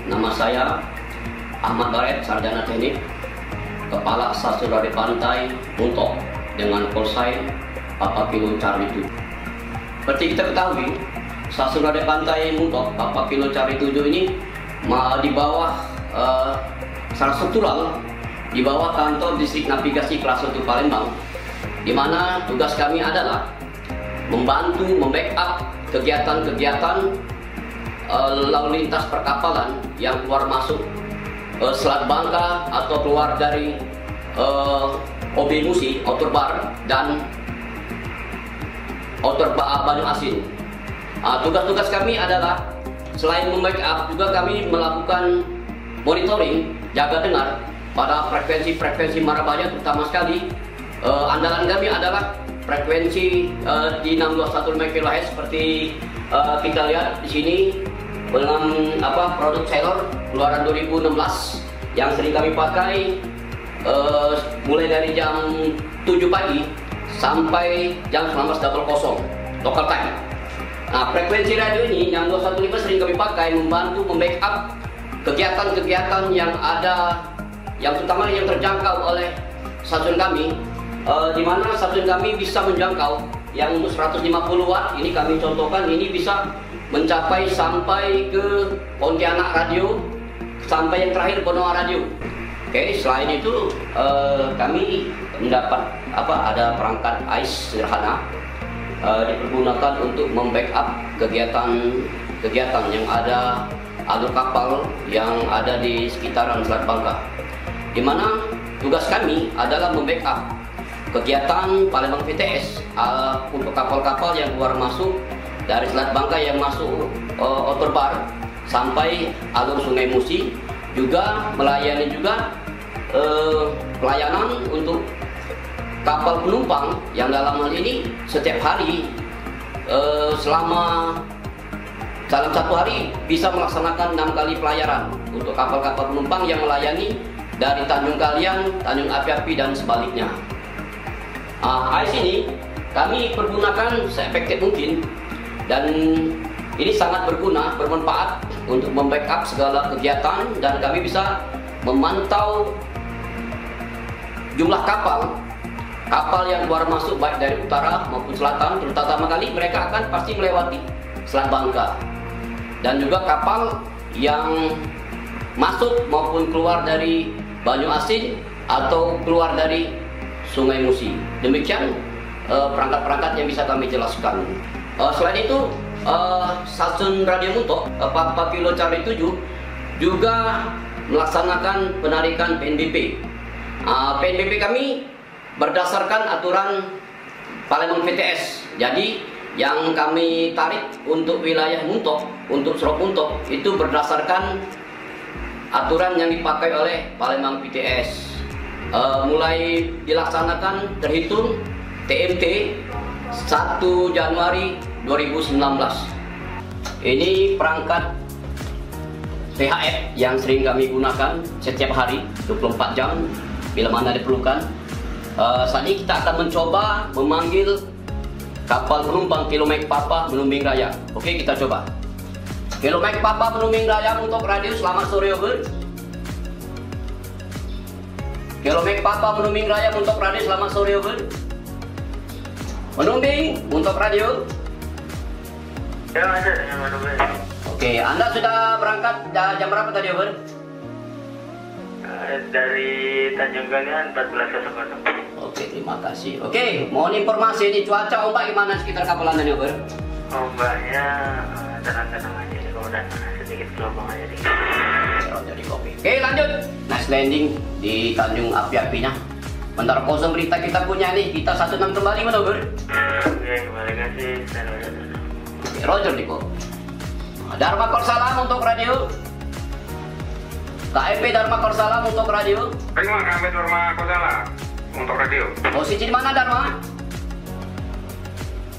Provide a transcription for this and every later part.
Nama saya Ahmad Baret, Sarjana Teknik, Kepala Stasiun Radio Pantai Muntok dengan callsign Papa Kilo Charlie 7. Seperti kita ketahui, Stasiun Radio Pantai Muntok Papa Kilo Charlie 7 ini di bawah secara struktural di bawah kantor distrik navigasi kelas 1 Palembang, di mana tugas kami adalah membantu membackup kegiatan-kegiatan lalu lintas perkapalan yang keluar masuk Selat Bangka atau keluar dari OB Musi, Outer Bar dan Outer Banyu Asin. Tugas-tugas kami adalah selain membackup juga kami melakukan monitoring, jaga dengar pada frekuensi-frekuensi Marabaya, terutama sekali andalan kami adalah frekuensi di 621 MHz seperti kita lihat di sini dengan produk Sailor keluaran 2016 yang sering kami pakai mulai dari jam 7 pagi sampai jam 19.00 local time. Nah, frekuensi radio ini yang 215 sering kami pakai membantu membackup kegiatan-kegiatan yang ada, yang terutama yang terjangkau oleh stasiun kami, di mana stasiun kami bisa menjangkau yang untuk 150 watt ini kami contohkan, ini bisa mencapai sampai ke Pontianak Radio, sampai yang terakhir Benoa Radio. Oke, selain itu kami mendapat ada perangkat AIS sederhana dipergunakan untuk membackup kegiatan-kegiatan yang ada alur kapal yang ada di sekitaran Selat Bangka, di mana tugas kami adalah membackup kegiatan Palembang VTS untuk kapal-kapal yang keluar masuk dari Selat Bangka yang masuk Outer Bar sampai alur Sungai Musi, juga melayani juga pelayanan untuk kapal penumpang yang dalam hal ini setiap hari dalam satu hari bisa melaksanakan 6 kali pelayaran untuk kapal-kapal penumpang yang melayani dari Tanjung Kalian, Tanjung Api-Api dan sebaliknya. AIS ini kami pergunakan seefektif mungkin dan ini sangat bermanfaat untuk membackup segala kegiatan, dan kami bisa memantau jumlah kapal yang keluar masuk baik dari utara maupun selatan, terutama kali mereka akan pasti melewati Selat Bangka, dan juga kapal yang masuk maupun keluar dari Banyu Asin atau keluar dari Sungai Musi. Demikian perangkat-perangkat yang bisa kami jelaskan. Selain itu, stasiun Radio Muntok Papa Kilo Charlie 7 juga melaksanakan penarikan PNBP. PNBP kami berdasarkan aturan Palembang VTS. Jadi yang kami tarik untuk wilayah Muntok, untuk Serok Muntok itu berdasarkan aturan yang dipakai oleh Palembang VTS. Mulai dilaksanakan terhitung TMT 1 Januari 2019. Ini perangkat PHF yang sering kami gunakan setiap hari 24 jam bila mana diperlukan. Saat ini kita akan mencoba memanggil kapal penumpang Kilomek Papa Menumbing Raya. Oke, kita coba. Kilomek Papa Menumbing Raya untuk radio, selamat sore over. Kilomek Papa Menumbing Raya untuk radio, selamat sore over. Menumbing untuk radio. Ya, ada yang menumbing. Oke, Anda sudah berangkat jam berapa tadi over? Dari Tanjung Kalian 14.00. Oke, terima kasih. Oke, mohon informasi ini cuaca ombak gimana sekitar kapal Anda nih over? Ombaknya tenang-tenang aja, kemudian sedikit gelombang aja dikit. Jadi kopi. Oke, lanjut. Nice landing di Tanjung Api-Apinya. Bentar kosong berita kita punya nih, kita 16 kembali mana over? Oke, kembali kasih. Oke, Roger Diko. Dharma Korsalam untuk radio. KMP Dharma Korsalam untuk radio. Terima KMP Dharma Korsalam untuk radio. Posisi di mana Dharma?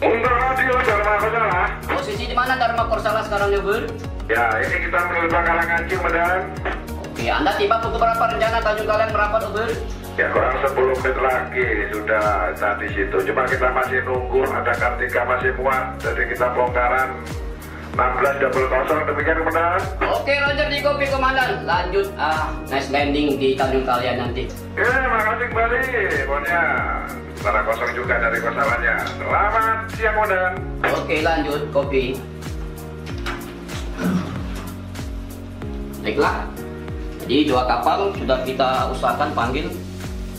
Untuk radio Dharma Korsalam. Posisi di mana Dharma Korsala sekarang ya, Bur? Ya, ini kita menuju Pangkalan Kancing, Medan. Oke, Anda tiba pukul berapa rencana Tanjung Kalian merapat, Bur? Ya, kurang 10 menit lagi sudah di situ. Cuma kita masih nunggu, ada Kartika masih muat, jadi kita bongkaran 1600, demikian komandan. Oke, Roger di kopi komandan. Lanjut, nice landing di Tanjung Kalian nanti. Ya, makasih kembali, pokoknya. Sementara kosong juga dari kosalannya. Selamat siang, komandan. Oke, lanjut kopi. Baiklah. Jadi 2 kapal sudah kita usahakan panggil,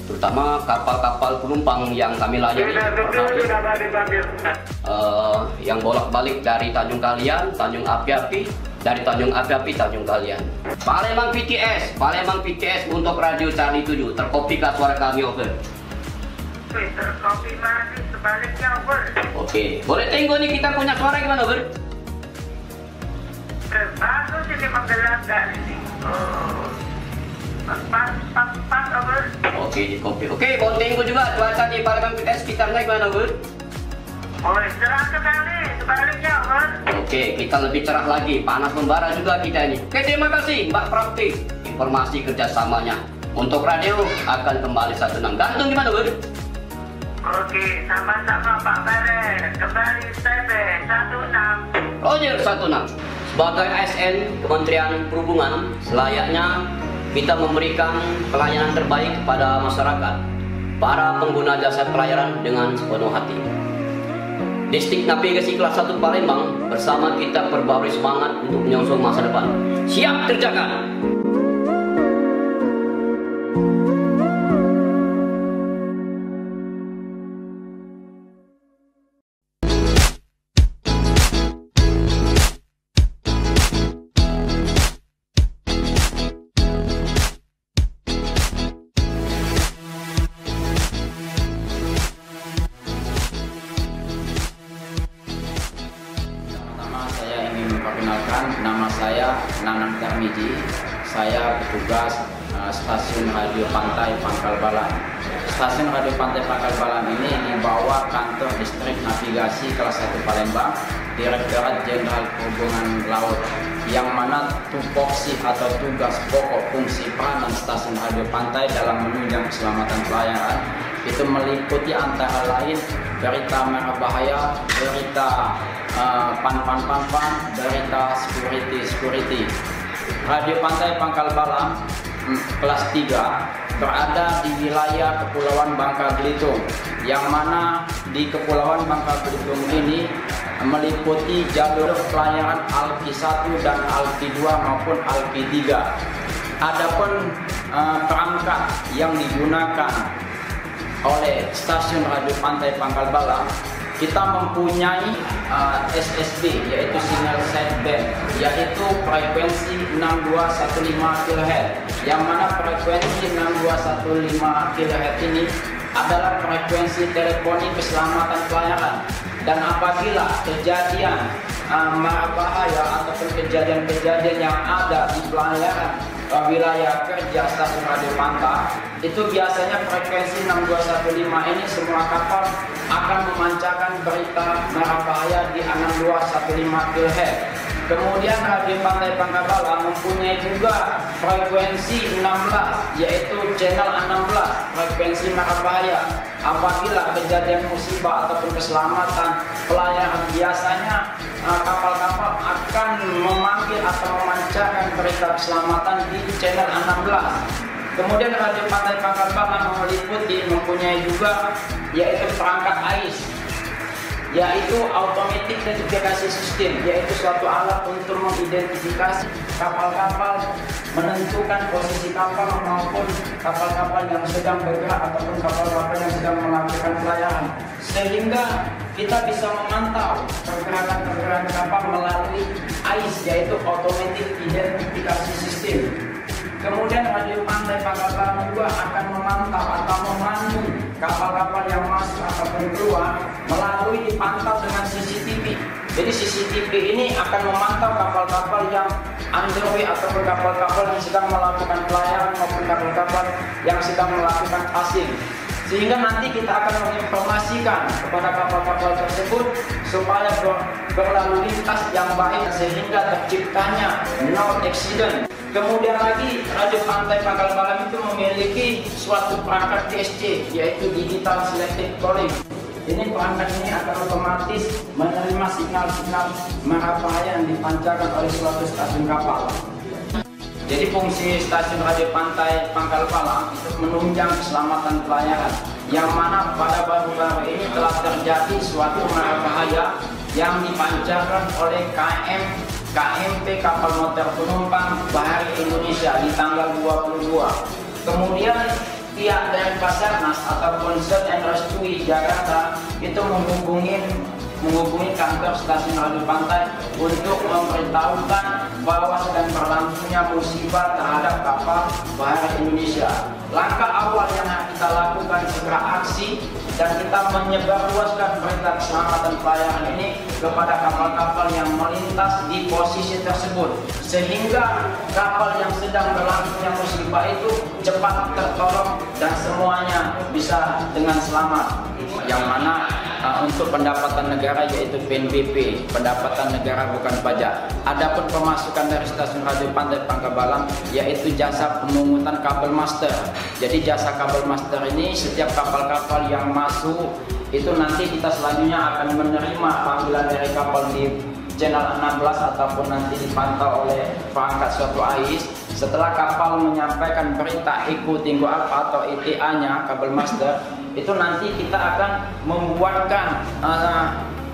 terutama kapal-kapal penumpang yang kami layani. Yang bolak-balik dari Tanjung Kalian, Tanjung Api-Api, dari Tanjung Api-Api, Tanjung Kalian. Palembang PTS untuk radio Charlie 7. Terkopikah suara kami, over? Terkopi masih sebaliknya, over. Oke, boleh tengok nih kita punya suara gimana, over? Bagus ini menggelapkan ini. Pas, over. Oke, di kopi. Oke, boleh tengok juga cuaca di Palembang PTS sekitarnya gimana, over? Oh, cerah sekali, sebaliknya, over. Oke, kita lebih cerah lagi. Panas membara juga kita ini. Oke, terima kasih Mbak Prapti. Informasi kerjasamanya. Untuk radio akan kembali 16. Gantung gimana, Bur? Oke, sama-sama Pak Beren. Kembali TP 16. Roger 16. Sebagai ASN Kementerian Perhubungan, selayaknya kita memberikan pelayanan terbaik kepada masyarakat, para pengguna jasa pelayaran dengan sepenuh hati. Distrik Navigasi kelas 1 Palembang bersama kita perbarui semangat untuk menyongsong masa depan. Siap kerjakan! Nama saya Nanang Darmiji, saya petugas stasiun radio Pantai Pangkal Balang. Stasiun radio Pantai Pangkal Balang ini di bawah kantor distrik navigasi kelas 1 Palembang, Direktorat Jenderal Perhubungan Laut, yang mana tupoksi atau tugas pokok fungsi peranan stasiun radio Pantai dalam menunjang keselamatan pelayaran itu meliputi antara lain berita merah bahaya, berita pan, berita security. Radio Pantai Pangkal Balang kelas 3 berada di wilayah Kepulauan Bangka Belitung, yang mana di Kepulauan Bangka Belitung ini meliputi jalur pelayaran Alki 1 dan Alki 2 maupun Alki 3. Adapun perangkat yang digunakan oleh stasiun radio Pantai Pangkal Balang, kita mempunyai SSB, yaitu sinyal sideband, yaitu frekuensi 6215 kHz, yang mana frekuensi 6215 kHz ini adalah frekuensi teleponi keselamatan pelayaran. Dan apabila kejadian marah bahaya ataupun kejadian-kejadian yang ada di pelayaran wilayah kerja stasiun radio Pantai, itu biasanya frekuensi 6215 ini semua kapal akan memancarkan berita merah bahaya di 6215 kHz. Kemudian radio Pantai Pangkal Balang mempunyai juga frekuensi 16, yaitu channel 16, frekuensi merah bahaya. Apabila kejadian musibah ataupun keselamatan pelayaran, biasanya kapal-kapal akan memanggil atau memancarkan berita keselamatan di channel 16. Kemudian radio Pantai Pangkal Balang mempunyai juga yaitu perangkat AIS, yaitu Automatic Identification System, yaitu suatu alat untuk mengidentifikasi kapal-kapal, menentukan posisi kapal maupun kapal-kapal yang sedang bergerak ataupun kapal-kapal yang sedang melakukan pelayaran, sehingga kita bisa memantau pergerakan kapal melalui AIS, yaitu Automatic Identification System. Kemudian radio Pantai Pangkal Balang juga akan memantau atau memandu kapal-kapal yang masuk ataupun keluar melalui dipantau dengan CCTV. Jadi CCTV ini akan memantau kapal-kapal yang underway ataupun kapal-kapal yang sedang melakukan pelayaran maupun kapal-kapal yang sedang melakukan passing. Sehingga nanti kita akan menginformasikan kepada kapal-kapal tersebut supaya berlalu lintas yang baik sehingga terciptanya no accident. Kemudian lagi radio Pantai Pangkal Balang itu memiliki suatu perangkat DSC, yaitu Digital Selective Calling. ini perangkat ini akan otomatis menerima signal-signal merah bahaya yang dipancarkan oleh suatu stasiun kapal. Jadi fungsi stasiun radio pantai Pangkal Balam itu menunjang keselamatan pelayaran, yang mana pada baru-baru ini telah terjadi suatu merah bahaya yang dipancarkan oleh KMP kapal motor penumpang Bahari Indonesia di tanggal 22. Kemudian pihak dari Basarnas ataupun Search and Rescue Jakarta itu menghubungi kantor stasiun radio pantai untuk memberitahukan bahwa sedang berlangsungnya musibah terhadap kapal Bahari Indonesia. Langkah awal yang kita lakukan segera aksi dan kita menyebarluaskan berita keselamatan pelayaran ini kepada kapal-kapal yang melintas di posisi tersebut, sehingga kapal yang sedang berlangsungnya musibah itu cepat tertolong dan semuanya bisa dengan selamat. Yang mana untuk pendapatan negara yaitu PNBP, pendapatan negara bukan pajak. Adapun pemasukan dari stasiun radio pantai Pangkal Balam yaitu jasa pemungutan kabel master. Jadi jasa kabel master ini setiap kapal-kapal yang masuk itu nanti kita selanjutnya akan menerima panggilan dari kapal di channel 16 ataupun nanti dipantau oleh perangkat suatu AIS. Setelah kapal menyampaikan berita IKU Tinggo Alpha atau ITA-nya kabel master, itu nanti kita akan membuatkan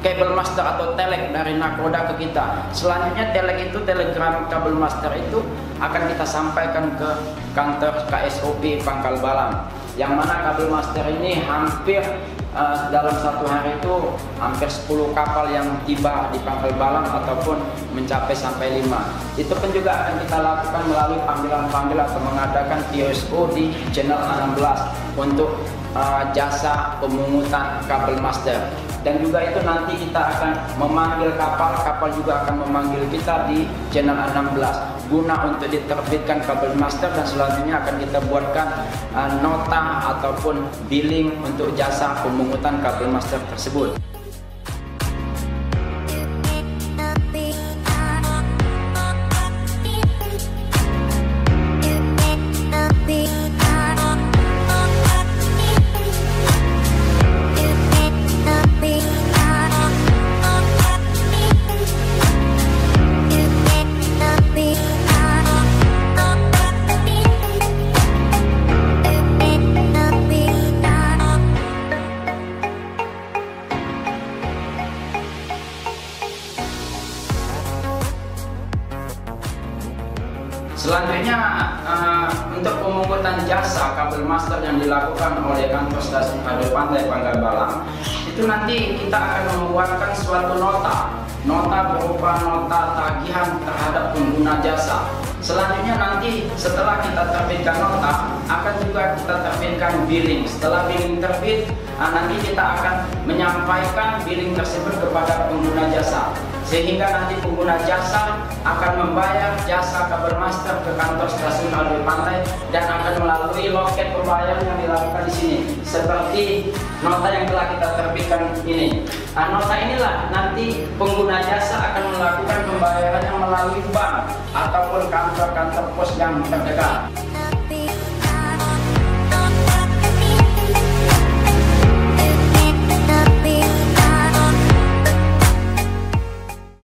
kabel master atau telek dari nakoda ke kita. Selanjutnya telek itu, telegram kabel master itu akan kita sampaikan ke kantor KSOP Pangkal Balam, yang mana kabel master ini hampir dalam satu hari itu hampir 10 kapal yang tiba di Pangkal Balam ataupun mencapai sampai 5. Itu pun juga akan kita lakukan melalui panggilan-panggilan atau mengadakan TSO di channel 16 untuk jasa pemungutan kabel master. Dan juga itu nanti kita akan memanggil kapal juga akan memanggil kita di channel 16 guna untuk diterbitkan kabel master, dan selanjutnya akan kita buatkan nota ataupun billing untuk jasa pemungutan kabel master tersebut. Selanjutnya untuk pemungutan jasa kabel master yang dilakukan oleh kantor stasiun radio pantai Pangkal Balam, itu nanti kita akan membuatkan suatu nota berupa nota tagihan terhadap pengguna jasa. Selanjutnya nanti setelah kita terbitkan nota, akan juga kita terbitkan billing. Setelah billing terbit, nanti kita akan menyampaikan billing tersebut kepada pengguna jasa, sehingga nanti pengguna jasa akan membayar jasa kabel master ke kantor stasiun radio pantai dan akan melalui loket pembayaran yang dilakukan di sini, seperti nota yang telah kita terbitkan ini. Nota inilah nanti pengguna jasa akan melakukan pembayarannya melalui bank ataupun kantor-kantor pos yang terdekat.